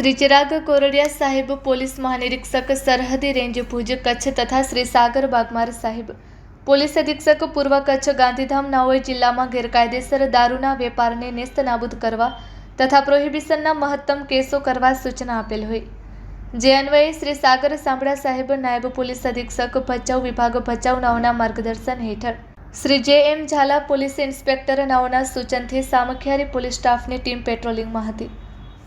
श्री चिराग Kordiya Sahib police महानिरीक्षक सरहदी range भुज कच्छ तथा श्री सागर बागमार साहिब पोलीस अधीक्षक पूर्व कच्छ गांधीधाम नाओए जिल्लाમાં ગેરકાયદેસર દારૂના વેપારને નેસ્તનાબૂદ કરવા તથા પ્રોહિબિશનના મહત્તમ કેસો કરવા સૂચના આપેલ હોય, જે અન્વયે શ્રી સાગર સાંભળા સાહેબ નાયબ પોલીસ અધિક્ષક ભચાઉ વિભાગ ભચાઉ નાઓના માર્ગદર્શન હેઠળ Shri J M. Zala police inspector નાઓના સૂચનથી સામખિયારી પોલીસ સ્ટાફની ટીમ પેટ્રોલિંગમાં હતી।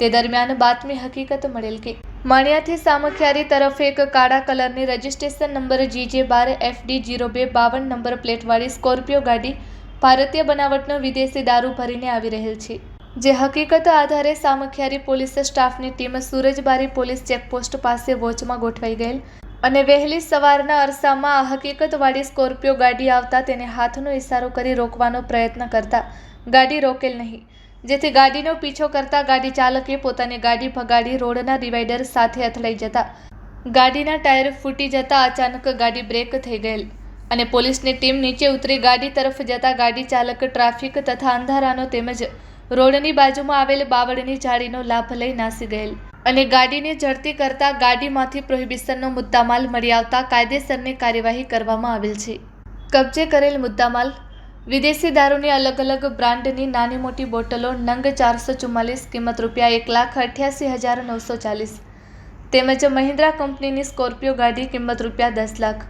તે દરમિયાન બાતમી હકીકત મળેલ કે માણિયાથી સામખિયારી તરફ એક કાળા કલરની રજિસ્ટ્રેશન નંબર GJ12FD0252 નંબર પ્લેટવાળી સ્કોર્પિયો ગાડી ભારતીય બનાવટનો વિદેશી દારૂ ભરીને આવી રહેલ છે, જે હકીકત આધારે સામખિયારી પોલીસ સ્ટાફની ટીમ સુરજબારી પોલીસ ચેકપોસ્ટ પાસે વોચમાં ગોઠવાઈ ગયેલ અને વહેલી સવારના અરસામાં આ હકીકતવાળી સ્કોર્પિયો ગાડી આવતા તેને હાથનો ઇશારો કરી રોકવાનો પ્રયત્ન કરતા ગાડી રોકેલ નહીં, જેથી ગાડીનો પીછો કરતા ગાડી ચાલકે પોતાની ગાડી ભગાડી રોડના ડિવાઈડર સાથે અથડાઈ જતા ગાડીના ટાયર ફૂટી જતા અચાનક ગાડી બ્રેક થઈ ગયેલ અને પોલીસની ટીમ નીચે ઉતરી ગાડી તરફ જતા ગાડી ચાલક ટ્રાફિક તથા અંધારાનો તેમજ રોડની બાજુમાં આવેલ બાવળની ઝાડીનો લાભ લઈ નાસી ગયેલ અને ગાડીને ઝડપી કરતા ગાડીમાંથી પ્રોહિબિશનનો મુદ્દામાલ મળી આવતા કાયદેસરની કાર્યવાહી કરવામાં આવેલ છે। કબજે કરેલ મુદ્દામાલ વિદેશી દારૂની અલગ અલગ બ્રાન્ડની નાની મોટી બોટલો નંગ 444 કિંમત ₹1,88,940 તેમજ મહિન્દ્રા કંપનીની સ્કોર્પિયો ગાડી કિંમત ₹10 લાખ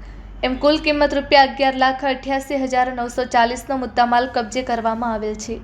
એમ કુલ કિંમત ₹11,88,940નો મુદ્દામાલ કબજે કરવામાં આવેલ છે।